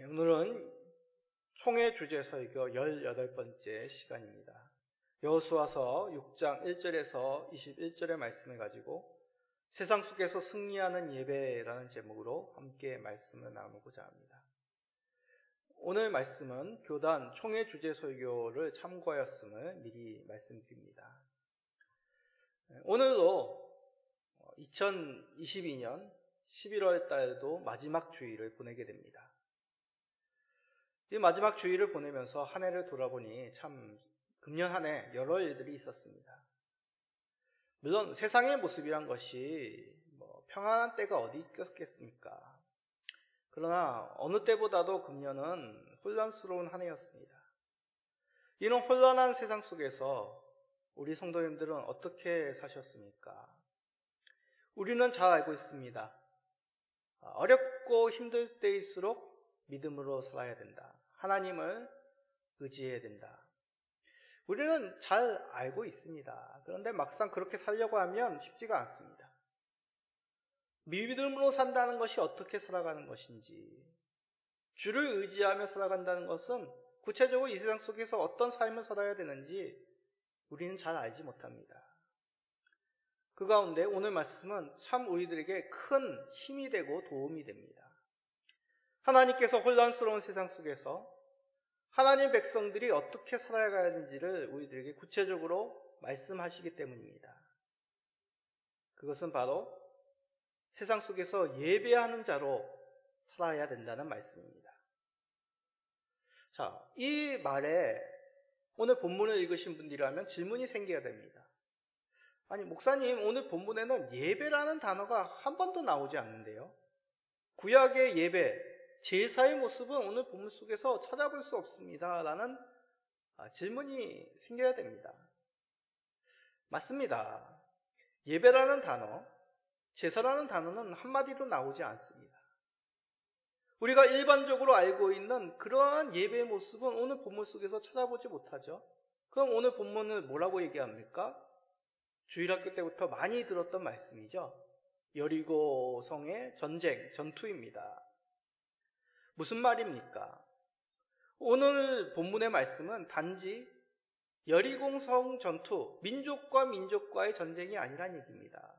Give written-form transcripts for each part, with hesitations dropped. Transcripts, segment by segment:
오늘은 총회 주제 설교 18번째 시간입니다. 여호수아서 6장 1절에서 21절의 말씀을 가지고 세상 속에서 승리하는 예배라는 제목으로 함께 말씀을 나누고자 합니다. 오늘 말씀은 교단 총회 주제 설교를 참고하였음을 미리 말씀드립니다. 오늘로 2022년 11월 달도 마지막 주일을 보내게 됩니다. 이 마지막 주일을 보내면서 한 해를 돌아보니 참 금년 한 해 여러 일들이 있었습니다. 물론 세상의 모습이란 것이 평안한 때가 어디 있겠습니까? 그러나 어느 때보다도 금년은 혼란스러운 한 해였습니다. 이런 혼란한 세상 속에서 우리 성도님들은 어떻게 사셨습니까? 우리는 잘 알고 있습니다. 어렵고 힘들 때일수록 믿음으로 살아야 된다. 하나님을 의지해야 된다. 우리는 잘 알고 있습니다. 그런데 막상 그렇게 살려고 하면 쉽지가 않습니다. 믿음으로 산다는 것이 어떻게 살아가는 것인지, 주를 의지하며 살아간다는 것은 구체적으로 이 세상 속에서 어떤 삶을 살아야 되는지 우리는 잘 알지 못합니다. 그 가운데 오늘 말씀은 참 우리들에게 큰 힘이 되고 도움이 됩니다. 하나님께서 혼란스러운 세상 속에서 하나님 백성들이 어떻게 살아가야 하는지를 우리들에게 구체적으로 말씀하시기 때문입니다. 그것은 바로 세상 속에서 예배하는 자로 살아야 된다는 말씀입니다. 자, 이 말에 오늘 본문을 읽으신 분들이라면 질문이 생겨야 됩니다. 아니, 목사님, 오늘 본문에는 예배라는 단어가 한 번도 나오지 않는데요. 구약의 예배, 제사의 모습은 오늘 본문 속에서 찾아볼 수 없습니다. 라는 질문이 생겨야 됩니다. 맞습니다. 예배라는 단어, 제사라는 단어는 한마디로 나오지 않습니다. 우리가 일반적으로 알고 있는 그러한 예배의 모습은 오늘 본문 속에서 찾아보지 못하죠. 그럼 오늘 본문을 뭐라고 얘기합니까? 주일학교 때부터 많이 들었던 말씀이죠. 여리고 성의 전쟁, 전투입니다. 무슨 말입니까? 오늘 본문의 말씀은 단지 여리고성 전투, 민족과 민족과의 전쟁이 아니란 얘기입니다.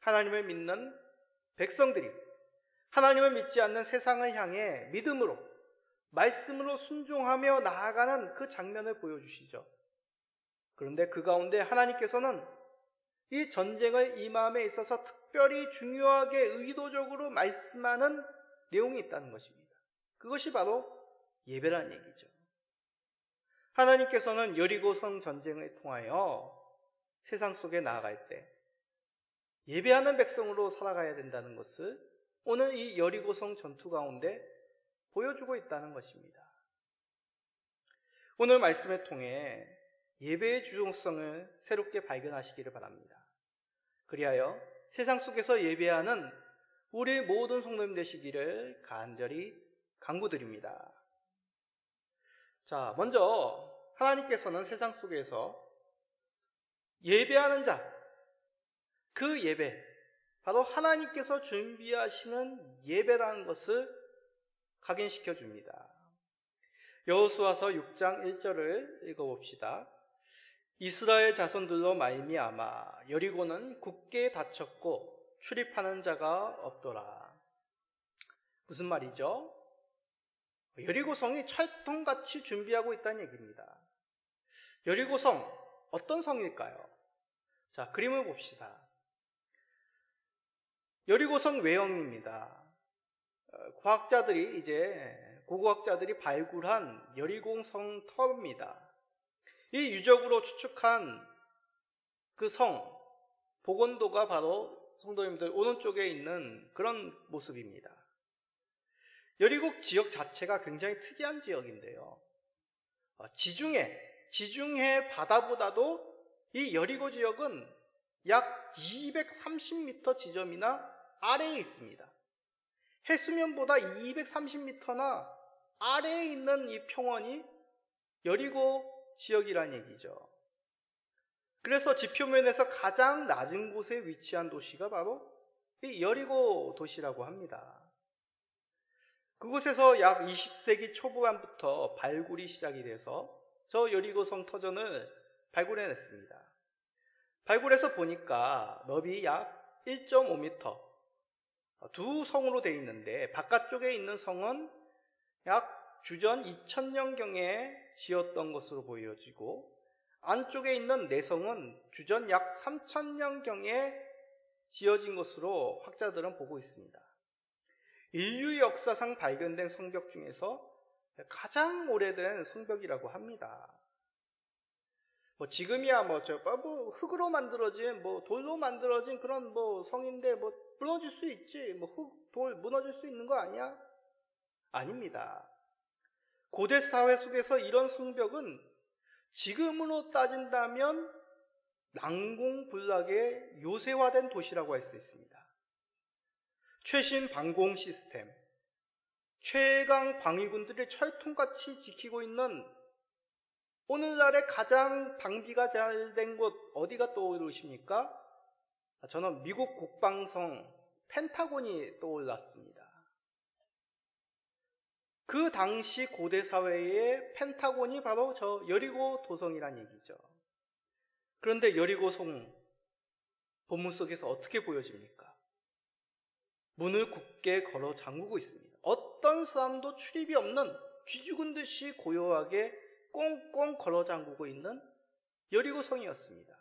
하나님을 믿는 백성들이 하나님을 믿지 않는 세상을 향해 믿음으로, 말씀으로 순종하며 나아가는 그 장면을 보여주시죠. 그런데 그 가운데 하나님께서는 이 전쟁을 임함에 있어서 특별히 중요하게 의도적으로 말씀하는 내용이 있다는 것입니다. 그것이 바로 예배라는 얘기죠. 하나님께서는 여리고성 전쟁을 통하여 세상 속에 나아갈 때 예배하는 백성으로 살아가야 된다는 것을 오늘 이 여리고성 전투 가운데 보여주고 있다는 것입니다. 오늘 말씀을 통해 예배의 중요성을 새롭게 발견하시기를 바랍니다. 그리하여 세상 속에서 예배하는 우리 모든 성도님 되시기를 간절히 간구드립니다. 자, 먼저 하나님께서는 세상 속에서 예배하는 자, 그 예배, 바로 하나님께서 준비하시는 예배라는 것을 각인시켜 줍니다. 여호수아서 6장 1절을 읽어봅시다. 이스라엘 자손들로 말미암아 여리고는 굳게 닫혔고 출입하는 자가 없더라. 무슨 말이죠? 여리고성이 철통같이 준비하고 있다는 얘기입니다. 여리고성, 어떤 성일까요? 자, 그림을 봅시다. 여리고성 외형입니다. 고고학자들이 발굴한 여리고성 터입니다. 이 유적으로 추측한 그 성, 복원도가 바로 성도님들 오른쪽에 있는 그런 모습입니다. 여리고 지역 자체가 굉장히 특이한 지역인데요. 지중해 바다보다도 이 여리고 지역은 약 230m 지점이나 아래에 있습니다. 해수면보다 230m나 아래에 있는 이 평원이 여리고 지역이란 얘기죠. 그래서 지표면에서 가장 낮은 곳에 위치한 도시가 바로 이 여리고 도시라고 합니다. 그곳에서 약 20세기 초반부터 발굴이 시작이 돼서 저 여리고성 터전을 발굴해냈습니다. 발굴해서 보니까 너비 약 1.5m, 두 성으로 되어 있는데 바깥쪽에 있는 성은 약 주전 2000년경에 지었던 것으로 보여지고 안쪽에 있는 내성은 주전 약 3000년경에 지어진 것으로 학자들은 보고 있습니다. 인류 역사상 발견된 성벽 중에서 가장 오래된 성벽이라고 합니다. 지금이야 흙으로 만들어진 돌로 만들어진 그런 성인데 무너질 수 있지 돌 무너질 수 있는 거 아니야? 아닙니다. 고대 사회 속에서 이런 성벽은 지금으로 따진다면 난공불락의 요새화된 도시라고 할 수 있습니다. 최신 방공 시스템, 최강 방위군들이 철통같이 지키고 있는 오늘날의 가장 방비가 잘 된 곳 어디가 떠오르십니까? 저는 미국 국방성 펜타곤이 떠올랐습니다. 그 당시 고대 사회의 펜타곤이 바로 저 여리고 도성이란 얘기죠. 그런데 여리고성 본문 속에서 어떻게 보여집니까? 문을 굳게 걸어 잠그고 있습니다. 어떤 사람도 출입이 없는 쥐 죽은 듯이 고요하게 꽁꽁 걸어 잠그고 있는 여리고성이었습니다.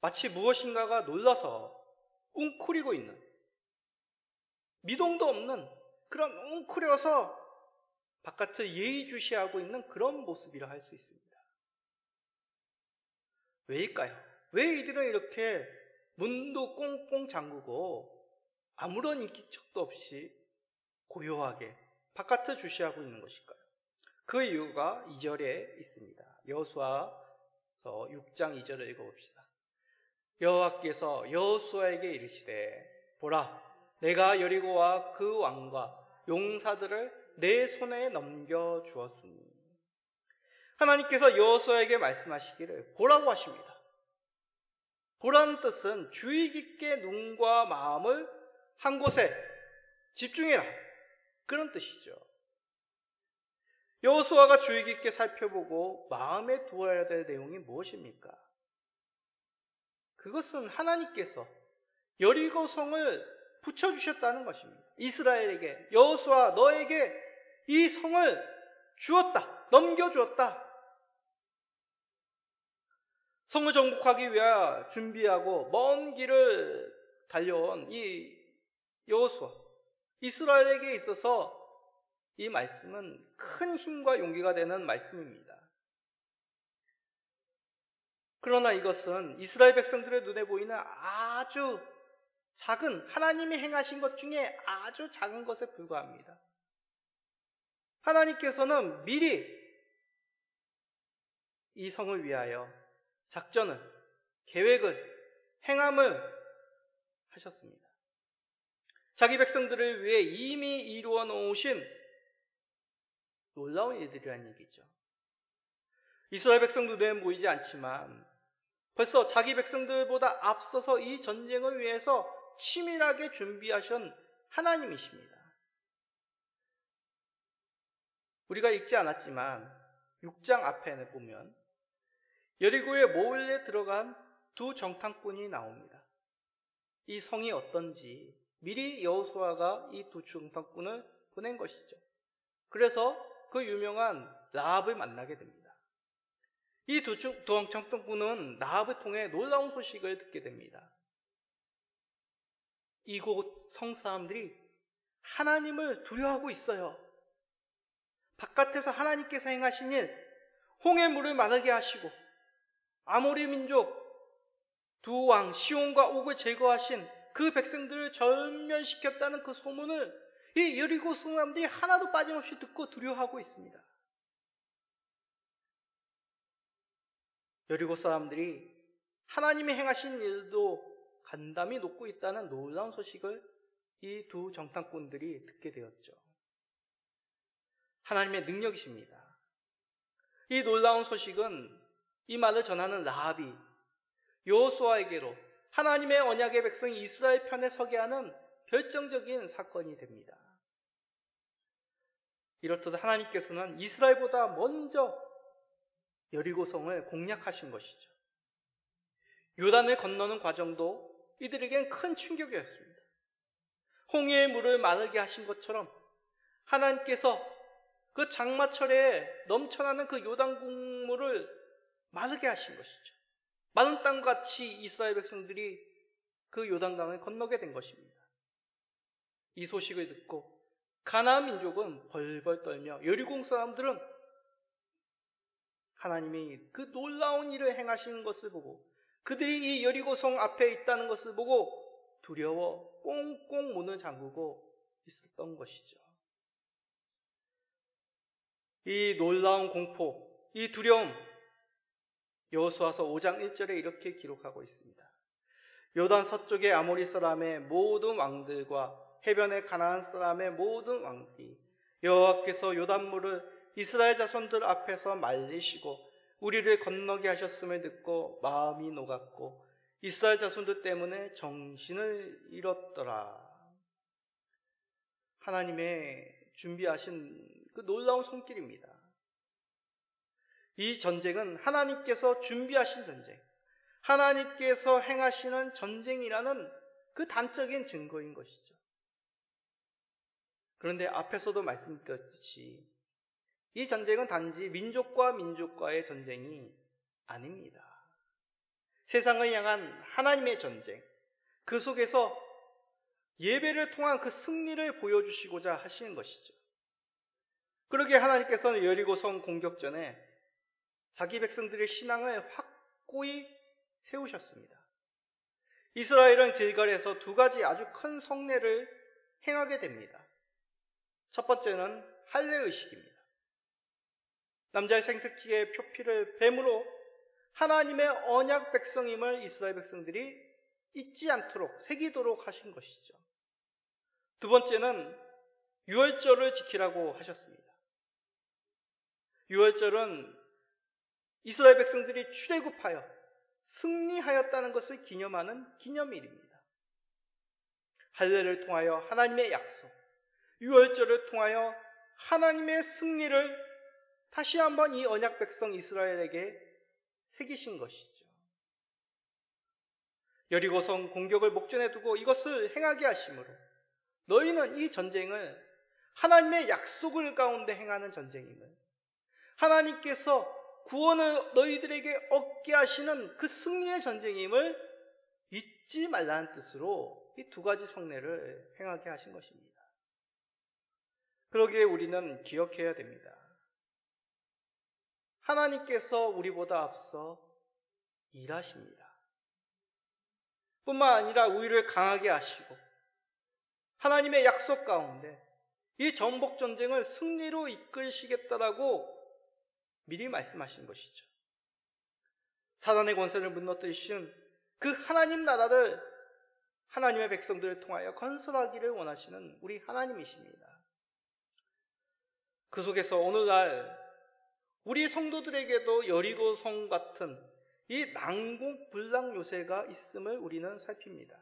마치 무엇인가가 놀라서 웅크리고 있는, 미동도 없는 그런 웅크려서 바깥을 예의주시하고 있는 그런 모습이라 할 수 있습니다. 왜일까요? 왜 이들은 이렇게 문도 꽁꽁 잠그고 아무런 인기척도 없이 고요하게 바깥을 주시하고 있는 것일까요? 그 이유가 2절에 있습니다. 여호수아서 6장 2절을 읽어봅시다. 여호와께서 여호수아에게 이르시되 보라 내가 여리고와 그 왕과 용사들을 내 손에 넘겨주었으니. 하나님께서 여호수아에게 말씀하시기를 보라고 하십니다. 보라는 뜻은 주의 깊게 눈과 마음을 한 곳에 집중해라, 그런 뜻이죠. 여호수아가 주의 깊게 살펴보고 마음에 두어야 될 내용이 무엇입니까? 그것은 하나님께서 여리고성을 붙여주셨다는 것입니다. 이스라엘에게 여호수아 너에게 이 성을 주었다, 넘겨주었다. 성을 정복하기 위해 준비하고 먼 길을 달려온 이 여호수아, 이스라엘에게 있어서 이 말씀은 큰 힘과 용기가 되는 말씀입니다. 그러나 이것은 이스라엘 백성들의 눈에 보이는 아주 작은, 하나님이 행하신 것 중에 아주 작은 것에 불과합니다. 하나님께서는 미리 이 성을 위하여 작전을, 계획을, 행함을 하셨습니다. 자기 백성들을 위해 이미 이루어 놓으신 놀라운 일들이라는 얘기죠. 이스라엘 백성도 눈에 보이지 않지만 벌써 자기 백성들보다 앞서서 이 전쟁을 위해서 치밀하게 준비하신 하나님이십니다. 우리가 읽지 않았지만 6장 앞에 보면 여리고에 몰래 들어간 두 정탐꾼이 나옵니다. 이 성이 어떤지 미리 여호수아가 이 두 정탐꾼을 보낸 것이죠. 그래서 그 유명한 라합을 만나게 됩니다. 이 두 정탐꾼은 라합을 통해 놀라운 소식을 듣게 됩니다. 이곳 성 사람들이 하나님을 두려워하고 있어요. 바깥에서 하나님께서 행하신 일, 홍해 물을 마르게 하시고 아모리 민족 두 왕 시온과 옥을 제거하신 그 백성들을 전멸시켰다는 그 소문을 이 여리고 사람들이 하나도 빠짐없이 듣고 두려워하고 있습니다. 여리고 사람들이 하나님이 행하신 일도 간담이 놓고 있다는 놀라운 소식을 이 두 정탐꾼들이 듣게 되었죠. 하나님의 능력이십니다. 이 놀라운 소식은 이 말을 전하는 라합이 여호수아에게로 하나님의 언약의 백성 이스라엘 편에 서게 하는 결정적인 사건이 됩니다. 이렇듯 하나님께서는 이스라엘보다 먼저 여리고성을 공략하신 것이죠. 요단을 건너는 과정도 이들에겐 큰 충격이었습니다. 홍해의 물을 마르게 하신 것처럼 하나님께서 그 장마철에 넘쳐나는 그 요단 국물을 마르게 하신 것이죠. 마른 땅같이 이스라엘 백성들이 그 요단강을 건너게 된 것입니다. 이 소식을 듣고 가나안 민족은 벌벌 떨며 여리고 사람들은 하나님이 그 놀라운 일을 행하시는 것을 보고 그들이 이 여리고성 앞에 있다는 것을 보고 두려워 꽁꽁 문을 잠그고 있었던 것이죠. 이 놀라운 공포, 이 두려움, 여호수아서 5장 1절에 이렇게 기록하고 있습니다. 요단 서쪽의 아모리 사람의 모든 왕들과 해변의 가나안 사람의 모든 왕들이 여호와께서 요단물을 이스라엘 자손들 앞에서 말리시고 우리를 건너게 하셨음을 듣고 마음이 녹았고 이스라엘 자손들 때문에 정신을 잃었더라. 하나님의 준비하신 그 놀라운 손길입니다. 이 전쟁은 하나님께서 준비하신 전쟁, 하나님께서 행하시는 전쟁이라는 그 단적인 증거인 것이죠. 그런데 앞에서도 말씀드렸듯이 이 전쟁은 단지 민족과 민족과의 전쟁이 아닙니다. 세상을 향한 하나님의 전쟁, 그 속에서 예배를 통한 그 승리를 보여주시고자 하시는 것이죠. 그러기에 하나님께서는 여리고성 공격 전에 자기 백성들의 신앙을 확고히 세우셨습니다. 이스라엘은 길갈에서 두 가지 아주 큰 성례를 행하게 됩니다. 첫 번째는 할례의식입니다. 남자의 생식기의 표피를 뱀으로 하나님의 언약 백성임을 이스라엘 백성들이 잊지 않도록 새기도록 하신 것이죠. 두 번째는 유월절을 지키라고 하셨습니다. 유월절은 이스라엘 백성들이 출애굽하여 승리하였다는 것을 기념하는 기념일입니다. 할례를 통하여 하나님의 약속, 유월절을 통하여 하나님의 승리를 다시 한번 이 언약 백성 이스라엘에게 새기신 것이죠. 여리고성 공격을 목전에 두고 이것을 행하게 하심으로 너희는 이 전쟁을 하나님의 약속을 가운데 행하는 전쟁임을, 하나님께서 구원을 너희들에게 얻게 하시는 그 승리의 전쟁임을 잊지 말라는 뜻으로 이 두 가지 성례를 행하게 하신 것입니다. 그러기에 우리는 기억해야 됩니다. 하나님께서 우리보다 앞서 일하십니다. 뿐만 아니라 우리를 강하게 하시고 하나님의 약속 가운데 이 전복 전쟁을 승리로 이끌시겠다라고 미리 말씀하신 것이죠. 사단의 권세를 무너뜨리신 그 하나님 나라를 하나님의 백성들을 통하여 건설하기를 원하시는 우리 하나님이십니다. 그 속에서 오늘날 우리 성도들에게도 여리고성 같은 이 난공불락 요새가 있음을 우리는 살핍니다.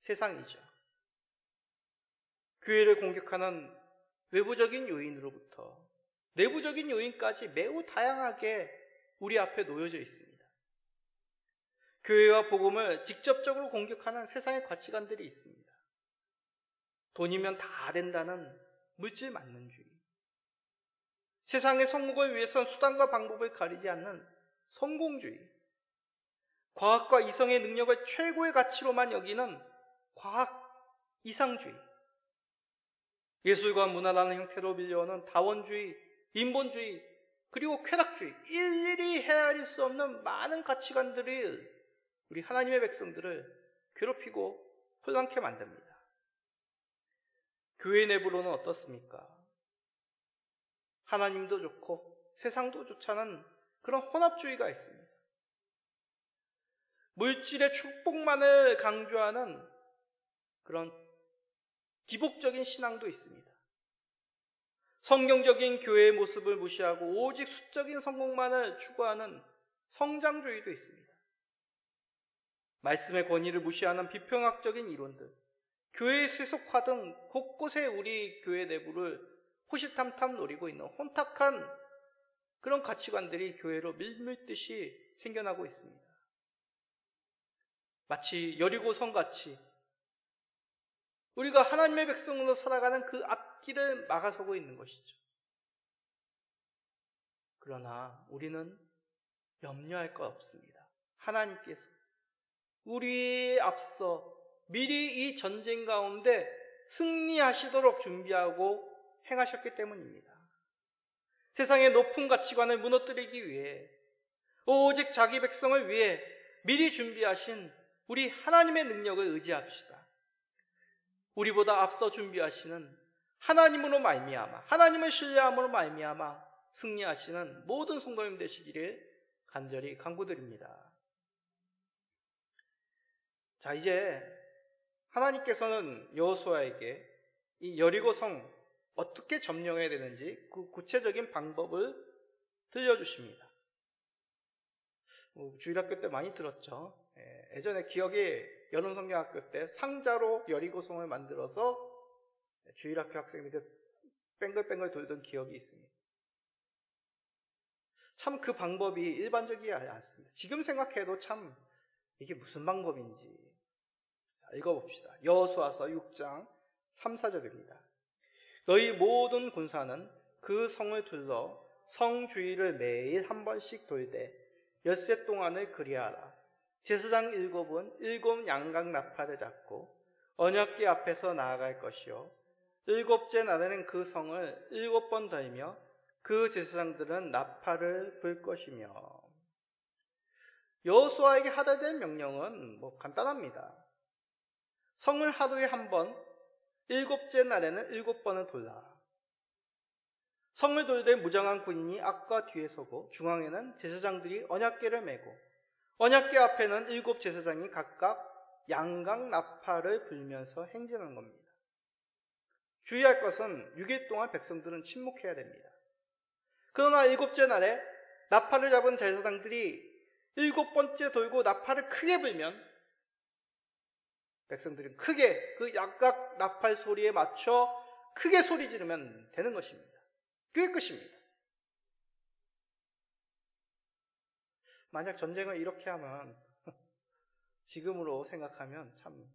세상이죠. 교회를 공격하는 외부적인 요인으로부터 내부적인 요인까지 매우 다양하게 우리 앞에 놓여져 있습니다. 교회와 복음을 직접적으로 공격하는 세상의 가치관들이 있습니다. 돈이면 다 된다는 물질 만능주의, 세상의 성공을 위해선 수단과 방법을 가리지 않는 성공주의, 과학과 이성의 능력을 최고의 가치로만 여기는 과학 이상주의, 예술과 문화라는 형태로 밀려오는 다원주의, 인본주의, 그리고 쾌락주의, 일일이 헤아릴 수 없는 많은 가치관들이 우리 하나님의 백성들을 괴롭히고 혼란케 만듭니다. 교회 내부로는 어떻습니까? 하나님도 좋고 세상도 좋지 않은 그런 혼합주의가 있습니다. 물질의 축복만을 강조하는 그런 기복적인 신앙도 있습니다. 성경적인 교회의 모습을 무시하고 오직 수적인 성공만을 추구하는 성장주의도 있습니다. 말씀의 권위를 무시하는 비평학적인 이론들, 교회의 세속화 등 곳곳에 우리 교회 내부를 호시탐탐 노리고 있는 혼탁한 그런 가치관들이 교회로 밀밀듯이 생겨나고 있습니다. 마치 여리고 성같이 우리가 하나님의 백성으로 살아가는 그 앞길을 막아서고 있는 것이죠. 그러나 우리는 염려할 것 없습니다. 하나님께서 우리에 앞서 미리 이 전쟁 가운데 승리하시도록 준비하고 행하셨기 때문입니다. 세상의 높은 가치관을 무너뜨리기 위해 오직 자기 백성을 위해 미리 준비하신 우리 하나님의 능력을 의지합시다. 우리보다 앞서 준비하시는 하나님으로 말미암아, 하나님을 신뢰함으로 말미암아 승리하시는 모든 성도님 되시기를 간절히 간구드립니다. 자, 이제 하나님께서는 여호수아에게 이 여리고 성 어떻게 점령해야 되는지 그 구체적인 방법을 들려주십니다. 주일학교 때 많이 들었죠. 예전에 기억에 여름성경학교 때 상자로 여리고성을 만들어서 주일학교 학생들이 뺑글뺑글 돌던 기억이 있습니다. 참 그 방법이 일반적이지 않습니다. 지금 생각해도 참 이게 무슨 방법인지. 자, 읽어봅시다. 여호수아서 6장 3, 4절입니다. 너희 모든 군사는 그 성을 둘러 성 주위를 매일 한 번씩 돌되 엿새 동안을 그리하라. 제사장 7은 7 양각 나팔을 잡고 언약궤 앞에서 나아갈 것이요 7째 날에는 그 성을 7번 돌며 그 제사장들은 나팔을 불 것이며. 여호수아에게 하다 될 명령은 간단합니다. 성을 하루에 한 번, 7째 날에는 7번을 돌라. 성을 돌되 무장한 군인이 앞과 뒤에 서고 중앙에는 제사장들이 언약궤를 메고 언약궤 앞에는 7 제사장이 각각 양각 나팔을 불면서 행진하는 겁니다. 주의할 것은 6일 동안 백성들은 침묵해야 됩니다. 그러나 7째 날에 나팔을 잡은 제사장들이 7번째 돌고 나팔을 크게 불면 백성들은 크게 그 양각 나팔 소리에 맞춰 크게 소리 지르면 되는 것입니다. 그게 끝입니다. 만약 전쟁을 이렇게 하면 지금으로 생각하면 참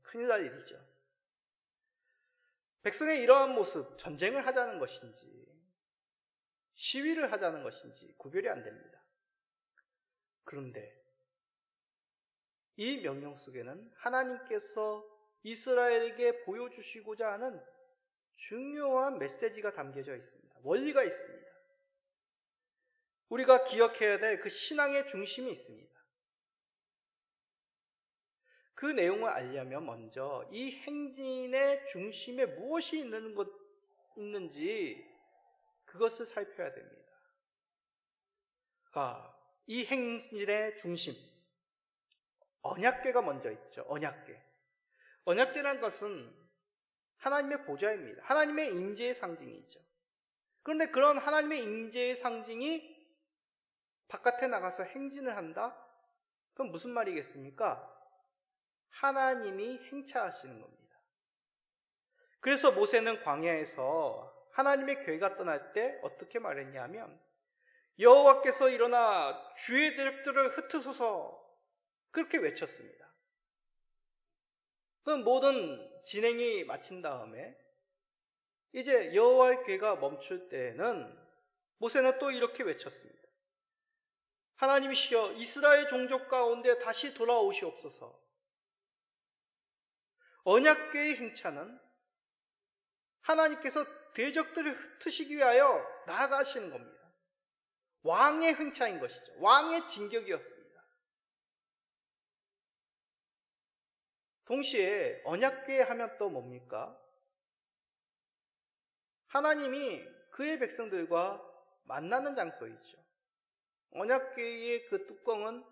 큰일 날 일이죠. 백성의 이러한 모습, 전쟁을 하자는 것인지 시위를 하자는 것인지 구별이 안 됩니다. 그런데 이 명령 속에는 하나님께서 이스라엘에게 보여주시고자 하는 중요한 메시지가 담겨져 있습니다. 원리가 있습니다. 우리가 기억해야 될 그 신앙의 중심이 있습니다. 그 내용을 알려면 먼저 이 행진의 중심에 무엇이 있는지 그것을 살펴야 됩니다. 이 행진의 중심, 언약궤가 먼저 있죠. 언약궤. 언약궤란 것은 하나님의 보좌입니다. 하나님의 임재의 상징이죠. 그런데 그런 하나님의 임재의 상징이 바깥에 나가서 행진을 한다? 그럼 무슨 말이겠습니까? 하나님이 행차하시는 겁니다. 그래서 모세는 광야에서 하나님의 궤가 떠날 때 어떻게 말했냐면 여호와께서 일어나 주의 대적들을 흩으소서 그렇게 외쳤습니다. 그럼 모든 진행이 마친 다음에 이제 여호와의 궤가 멈출 때는 모세는 또 이렇게 외쳤습니다. 하나님이시여 이스라엘 종족 가운데 다시 돌아오시옵소서. 언약궤의 행차는 하나님께서 대적들을 흩으시기 위하여 나아가시는 겁니다. 왕의 행차인 것이죠. 왕의 진격이었습니다. 동시에 언약궤 하면 또 뭡니까? 하나님이 그의 백성들과 만나는 장소이죠. 언약궤의 그 뚜껑은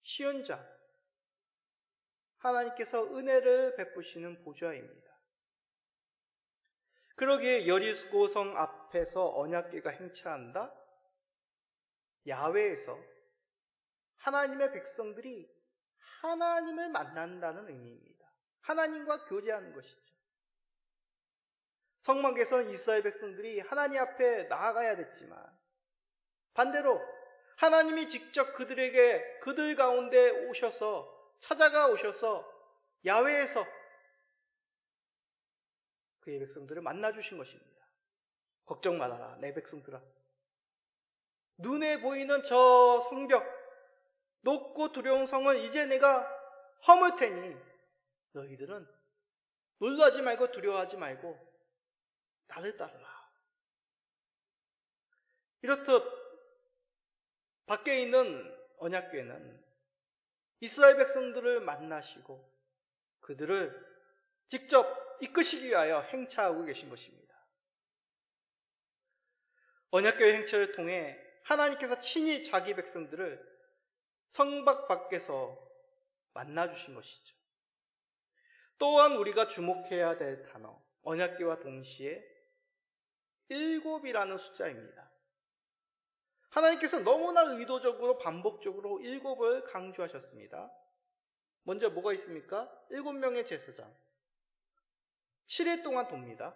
시온자, 하나님께서 은혜를 베푸시는 보좌입니다. 그러기에 여리고성 앞에서 언약궤가 행차한다? 야훼에서 하나님의 백성들이 하나님을 만난다는 의미입니다. 하나님과 교제하는 것이죠. 성막에서는 이스라엘 백성들이 하나님 앞에 나아가야 됐지만 반대로 하나님이 직접 그들에게 그들 가운데 오셔서 찾아가 오셔서 야외에서 그의 백성들을 만나주신 것입니다. 걱정 말아라 내 백성들아. 눈에 보이는 저 성벽 높고 두려운 성은 이제 내가 허물 테니 너희들은 놀라지 말고 두려워하지 말고 나를 따르라. 이렇듯 밖에 있는 언약궤는 이스라엘 백성들을 만나시고 그들을 직접 이끄시기 위하여 행차하고 계신 것입니다. 언약궤의 행차를 통해 하나님께서 친히 자기 백성들을 성막 밖에서 만나주신 것이죠. 또한 우리가 주목해야 될 단어, 언약궤와 동시에 7이라는 숫자입니다. 하나님께서 너무나 의도적으로 반복적으로 7을 강조하셨습니다. 먼저 뭐가 있습니까? 7명의 제사장. 7일 동안 돕니다.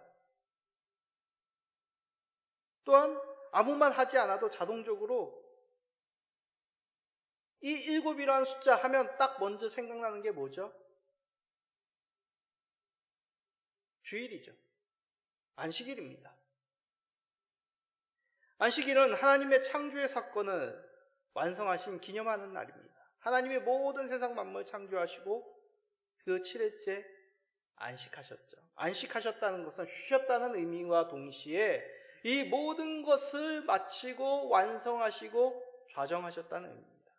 또한 아무 말 하지 않아도 자동적으로 이 7이라는 숫자 하면 딱 먼저 생각나는 게 뭐죠? 주일이죠. 안식일입니다. 안식일은 하나님의 창조의 사건을 완성하신 기념하는 날입니다. 하나님의 모든 세상 만물을 창조하시고 그 7일째 안식하셨죠. 안식하셨다는 것은 쉬셨다는 의미와 동시에 이 모든 것을 마치고 완성하시고 좌정하셨다는 의미입니다.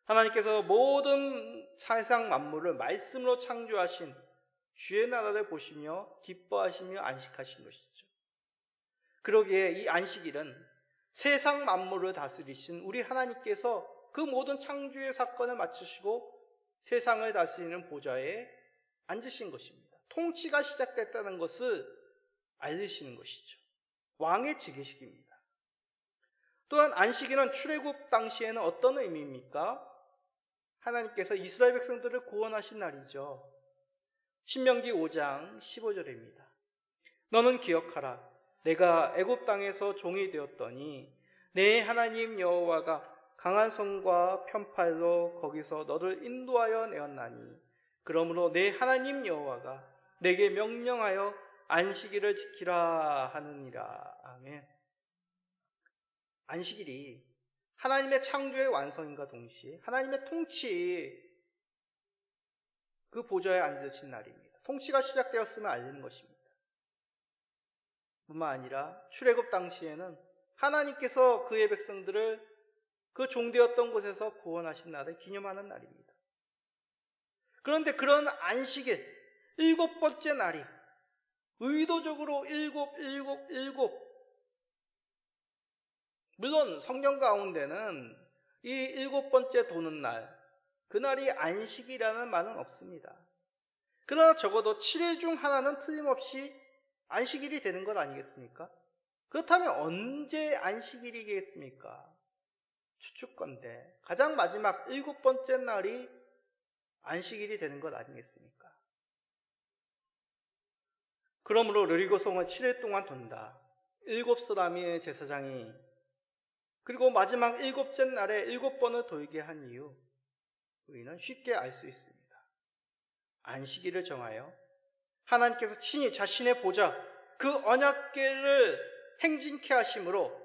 하나님께서 모든 세상 만물을 말씀으로 창조하신 주의 나라를 보시며 기뻐하시며 안식하신 것이죠. 그러기에 이 안식일은 세상 만물을 다스리신 우리 하나님께서 그 모든 창조의 사건을 마치시고 세상을 다스리는 보좌에 앉으신 것입니다. 통치가 시작됐다는 것을 알리시는 것이죠. 왕의 즉위식입니다. 또한 안식일은 출애굽 당시에는 어떤 의미입니까? 하나님께서 이스라엘 백성들을 구원하신 날이죠. 신명기 5장 15절입니다. 너는 기억하라. 내가 애굽 땅에서 종이 되었더니 내 하나님 여호와가 강한 손과 편팔로 거기서 너를 인도하여 내었나니 그러므로 내 하나님 여호와가 내게 명령하여 안식일을 지키라 하느니라. 아멘. 안식일이 하나님의 창조의 완성인과 동시에 하나님의 통치 그 보좌에 앉으신 날입니다. 통치가 시작되었음을 알리는 것입니다. 뿐만 아니라 출애굽 당시에는 하나님께서 그의 백성들을 그 종되었던 곳에서 구원하신 날을 기념하는 날입니다. 그런데 그런 안식일 7번째 날이 의도적으로 7 물론 성경 가운데는 이 7번째 도는 날 그날이 안식이라는 말은 없습니다. 그러나 적어도 7일 중 하나는 틀림없이 안식일이 되는 것 아니겠습니까? 그렇다면 언제 안식일이겠습니까? 추측건데 가장 마지막 7번째 날이 안식일이 되는 것 아니겠습니까? 그러므로 여리고성을 7일 동안 돈다. 7사람의 제사장이 그리고 마지막 7째 날에 7번을 돌게 한 이유 우리는 쉽게 알 수 있습니다. 안식일을 정하여 하나님께서 친히 자신의 보좌 그 언약궤를 행진케 하심으로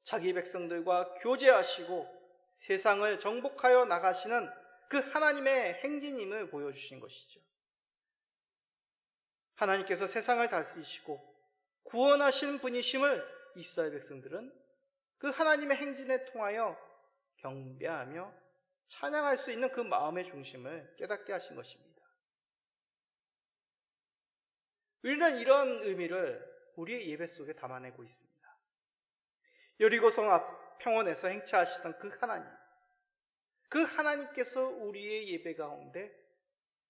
자기 백성들과 교제하시고 세상을 정복하여 나가시는 그 하나님의 행진임을 보여주신 것이죠. 하나님께서 세상을 다스리시고 구원하신 분이심을 이스라엘 백성들은 그 하나님의 행진에 통하여 경배하며 찬양할 수 있는 그 마음의 중심을 깨닫게 하신 것입니다. 우리는 이런 의미를 우리의 예배 속에 담아내고 있습니다. 여리고성 앞 평원에서 행차하시던 그 하나님께서 우리의 예배 가운데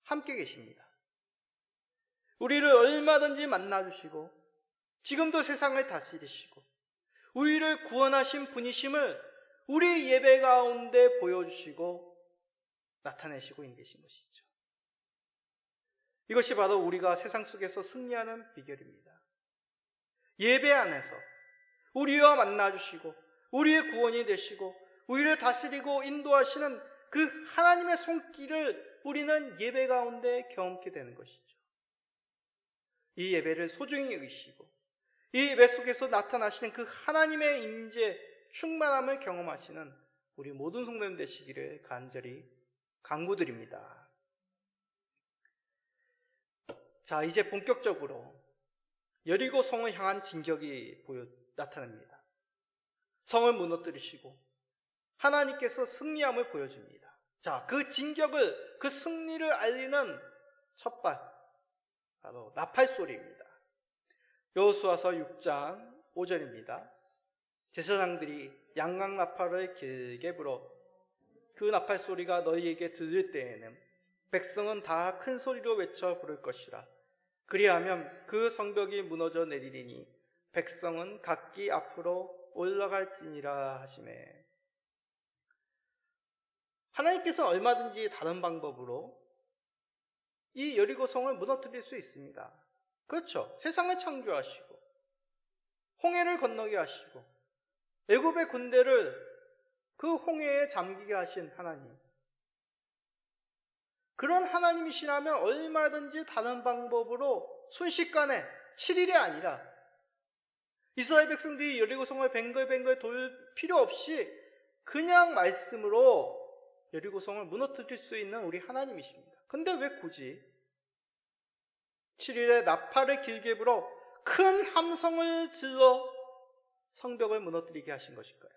함께 계십니다. 우리를 얼마든지 만나주시고 지금도 세상을 다스리시고 우리를 구원하신 분이심을 우리 예배 가운데 보여주시고 나타내시고 있는 계신 것이죠. 이것이 바로 우리가 세상 속에서 승리하는 비결입니다. 예배 안에서 우리와 만나주시고 우리의 구원이 되시고 우리를 다스리고 인도하시는 그 하나님의 손길을 우리는 예배 가운데 경험하게 되는 것이죠. 이 예배를 소중히 여기시고 이 예배 속에서 나타나시는 그 하나님의 임재, 충만함을 경험하시는 우리 모든 성도님 되시기를 간절히 간구드립니다. 자, 이제 본격적으로 여리고 성을 향한 진격이 나타납니다. 성을 무너뜨리시고 하나님께서 승리함을 보여줍니다. 자, 그 진격을, 그 승리를 알리는 첫발, 바로 나팔소리입니다. 여호수아서 6장 5절입니다. 제사장들이 양각 나팔을 길게 불어 그 나팔소리가 너희에게 들릴 때에는 백성은 다 큰 소리로 외쳐 부를 것이라. 그리하면 그 성벽이 무너져 내리리니 백성은 각기 앞으로 올라갈지니라 하시매. 하나님께서 얼마든지 다른 방법으로 이 여리고성을 무너뜨릴 수 있습니다. 그렇죠. 세상을 창조하시고 홍해를 건너게 하시고 애굽의 군대를 그 홍해에 잠기게 하신 하나님, 그런 하나님이시라면 얼마든지 다른 방법으로 순식간에 7일이 아니라 이스라엘 백성들이 여리고성을 뱅글뱅글 돌 필요 없이 그냥 말씀으로 여리고성을 무너뜨릴 수 있는 우리 하나님이십니다. 근데 왜 굳이 7일에 나팔을 길게 불어 큰 함성을 질러 성벽을 무너뜨리게 하신 것일까요?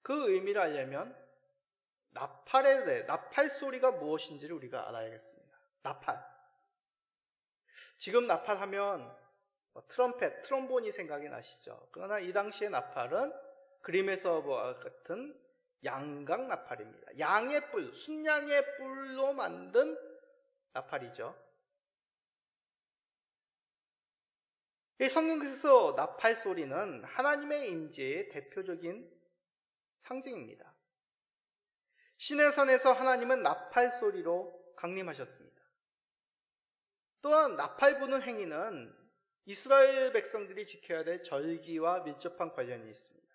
그 의미를 알려면 나팔 소리가 무엇인지를 우리가 알아야겠습니다. 나팔. 지금 나팔하면 트럼펫, 트롬본이 생각이 나시죠. 그러나 이 당시의 나팔은 그림에서 보아 같은 양각 나팔입니다. 양의 뿔, 순양의 뿔로 만든 나팔이죠. 이 성경에서 나팔 소리는 하나님의 임재의 대표적인 상징입니다. 시내산에서 하나님은 나팔 소리로 강림하셨습니다. 또한 나팔 부는 행위는 이스라엘 백성들이 지켜야 될 절기와 밀접한 관련이 있습니다.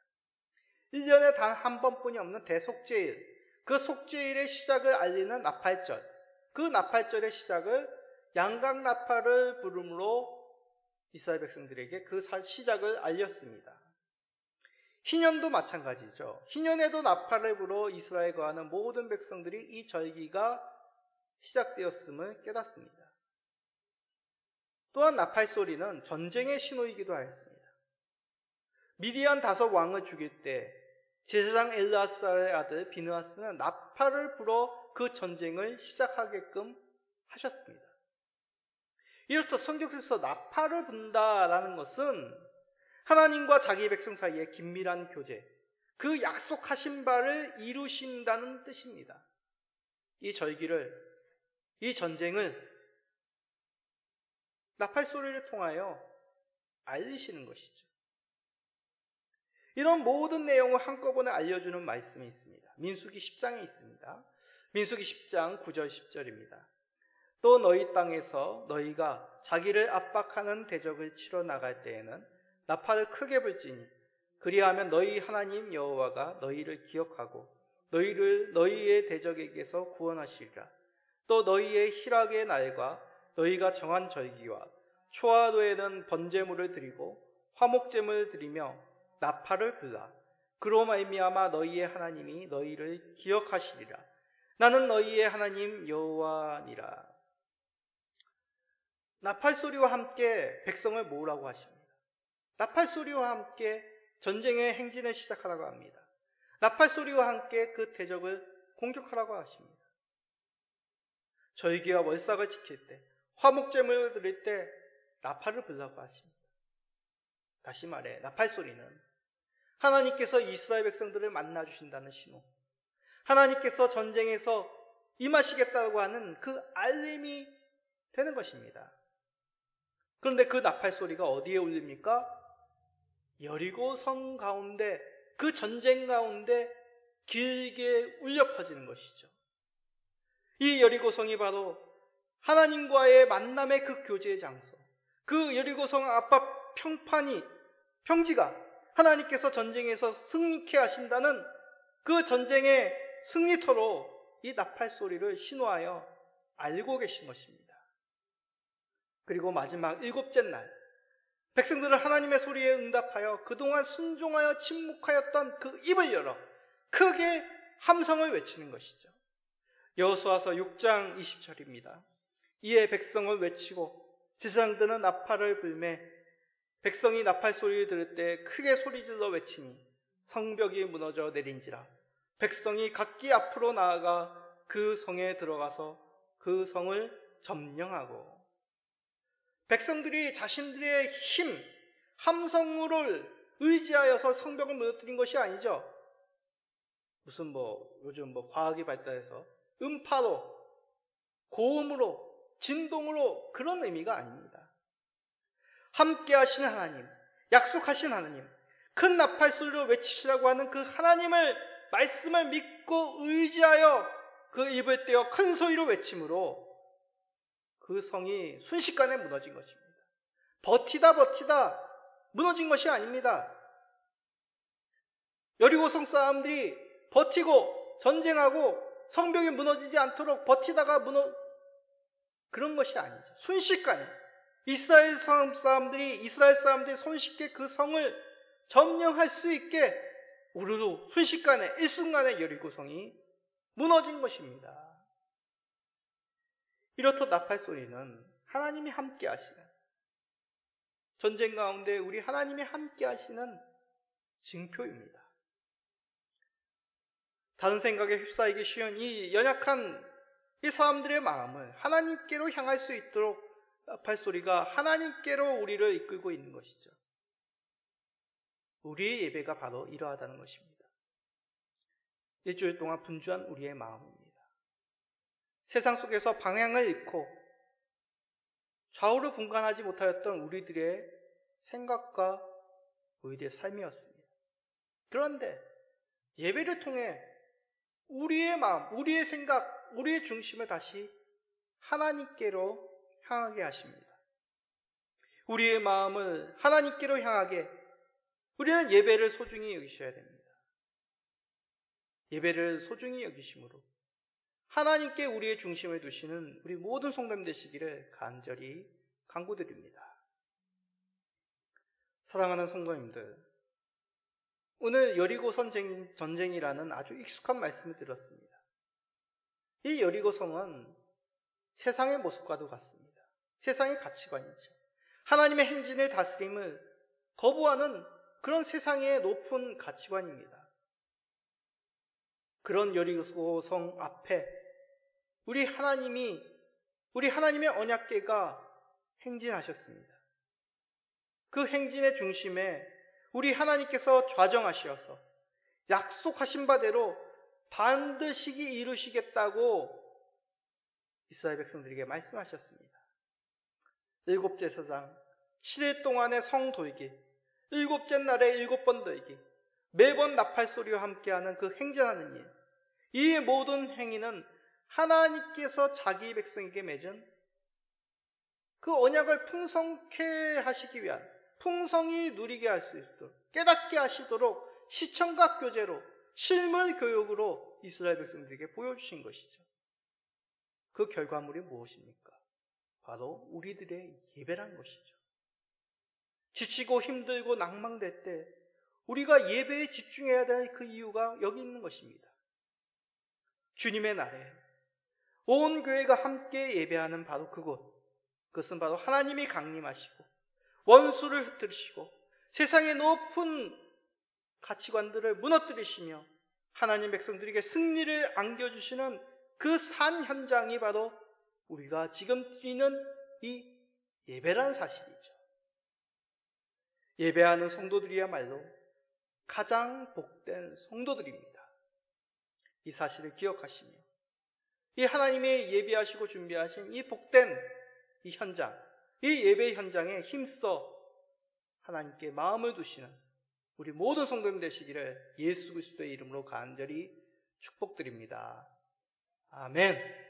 1년에 단 한 번뿐이 없는 대속죄일, 그 속죄일의 시작을 알리는 나팔절, 그 나팔절의 시작을 양각 나팔을 부름으로 이스라엘 백성들에게 그 시작을 알렸습니다. 희년도 마찬가지죠. 희년에도 나팔을 불어 이스라엘에 거하는 모든 백성들이 이 절기가 시작되었음을 깨닫습니다. 또한 나팔 소리는 전쟁의 신호이기도 하였습니다. 미디안 5 왕을 죽일 때 제사장 엘르아살의 아들 비느하스는 나팔을 불어 그 전쟁을 시작하게끔 하셨습니다. 이로써 성경에서 나팔을 분다라는 것은 하나님과 자기 백성 사이의 긴밀한 교제, 그 약속하신 바를 이루신다는 뜻입니다. 이 절기를, 이 전쟁을 나팔 소리를 통하여 알리시는 것이죠. 이런 모든 내용을 한꺼번에 알려주는 말씀이 있습니다. 민수기 10장에 있습니다. 민수기 10장 9절 10절입니다. 또 너희 땅에서 너희가 자기를 압박하는 대적을 치러 나갈 때에는 나팔을 크게 불지니 그리하면 너희 하나님 여호와가 너희를 기억하고 너희를 너희의 대적에게서 구원하시리라. 또 너희의 희락의 날과 너희가 정한 절기와 초하루에는 번제물을 드리고 화목제물을 드리며 나팔을 불라. 그로 말미암아 너희의 하나님이 너희를 기억하시리라. 나는 너희의 하나님 여호와니라. 나팔 소리와 함께 백성을 모으라고 하십니다. 나팔 소리와 함께 전쟁의 행진을 시작하라고 합니다. 나팔 소리와 함께 그 대적을 공격하라고 하십니다. 절기와 월삭을 지킬 때, 화목제물을 드릴 때 나팔을 불라고 하십니다. 다시 말해 나팔 소리는 하나님께서 이스라엘 백성들을 만나주신다는 신호, 하나님께서 전쟁에서 임하시겠다고 하는 그 알림이 되는 것입니다. 그런데 그 나팔 소리가 어디에 울립니까? 여리고 성 가운데, 그 전쟁 가운데 길게 울려 퍼지는 것이죠. 이 여리고 성이 바로 하나님과의 만남의 그 교제의 장소, 그 여리고성 앞앞 평지가 하나님께서 전쟁에서 승리케 하신다는 그 전쟁의 승리토로 이 나팔 소리를 신호하여 알고 계신 것입니다. 그리고 마지막 일곱째 날, 백성들은 하나님의 소리에 응답하여 그동안 순종하여 침묵하였던 그 입을 열어 크게 함성을 외치는 것이죠. 여호수아서 6장 20절입니다. 이에 백성을 외치고 지상들은 나팔을 불매 백성이 나팔 소리를 들을 때 크게 소리질러 외치니 성벽이 무너져 내린지라. 백성이 각기 앞으로 나아가 그 성에 들어가서 그 성을 점령하고. 백성들이 자신들의 힘, 함성을 의지하여서 성벽을 무너뜨린 것이 아니죠. 무슨 요즘 과학이 발달해서 음파로, 고음으로, 진동으로, 그런 의미가 아닙니다. 함께 하신 하나님, 약속하신 하나님, 큰 나팔 소리로 외치시라고 하는 그 하나님을 말씀을 믿고 의지하여 그 입을 떼어 큰 소리로 외침으로 그 성이 순식간에 무너진 것입니다. 버티다 무너진 것이 아닙니다. 여리고성 사람들이 버티고 전쟁하고 성벽이 무너지지 않도록 버티다가 그런 것이 아니죠. 순식간에 이스라엘 사람들이 손쉽게 그 성을 점령할 수 있게 우르르 순식간에 일순간에 여리고성이 무너진 것입니다. 이렇듯 나팔 소리는 하나님이 함께 하시는, 전쟁 가운데 우리 하나님이 함께 하시는 징표입니다. 다른 생각에 휩싸이기 쉬운 이 연약한 이 사람들의 마음을 하나님께로 향할 수 있도록 나팔 소리가 하나님께로 우리를 이끌고 있는 것이죠. 우리의 예배가 바로 이러하다는 것입니다. 일주일 동안 분주한 우리의 마음입니다. 세상 속에서 방향을 잃고 좌우를 분간하지 못하였던 우리들의 생각과 우리들의 삶이었습니다. 그런데 예배를 통해 우리의 마음, 우리의 생각, 우리의 중심을 다시 하나님께로 향하게 하십니다. 우리의 마음을 하나님께로 향하게 우리는 예배를 소중히 여기셔야 됩니다. 예배를 소중히 여기심으로 하나님께 우리의 중심을 두시는 우리 모든 성도님 되시기를 간절히 간구드립니다. 사랑하는 성도님들, 오늘 여리고 전쟁이라는 아주 익숙한 말씀을 들었습니다. 이 여리고성은 세상의 모습과도 같습니다. 세상의 가치관이죠. 하나님의 행진의 다스림을 거부하는 그런 세상의 높은 가치관입니다. 그런 여리고성 앞에 우리 하나님의 언약궤가 행진하셨습니다. 그 행진의 중심에 우리 하나님께서 좌정하시어서 약속하신 바대로 반드시 이루시겠다고 이스라엘 백성들에게 말씀하셨습니다. 일곱째 제사장 7일 동안의 성도이기, 일곱째 날에 7번 더이기, 매번 나팔 소리와 함께하는 그 행진하는 일, 이 모든 행위는 하나님께서 자기 백성에게 맺은 그 언약을 풍성케 하시기 위한, 풍성히 누리게 할 수 있도록, 깨닫게 하시도록 시청각 교제로, 실물 교육으로 이스라엘 백성들에게 보여주신 것이죠. 그 결과물이 무엇입니까? 바로 우리들의 예배란 것이죠. 지치고 힘들고 낭망될 때 우리가 예배에 집중해야 될 그 이유가 여기 있는 것입니다. 주님의 날에 온 교회가 함께 예배하는 바로 그것은 바로 하나님이 강림하시고 원수를 흩트리시고 세상의 높은 가치관들을 무너뜨리시며 하나님 백성들에게 승리를 안겨주시는 그 산 현장이 바로 우리가 지금 드리는 이 예배라는 사실이죠. 예배하는 성도들이야말로 가장 복된 성도들입니다. 이 사실을 기억하시며 이 하나님의 예배하시고 준비하신 이 복된 이 현장, 이 예배 현장에 힘써 하나님께 마음을 두시는 우리 모든 성도님 되시기를 예수 그리스도의 이름으로 간절히 축복드립니다. 아멘.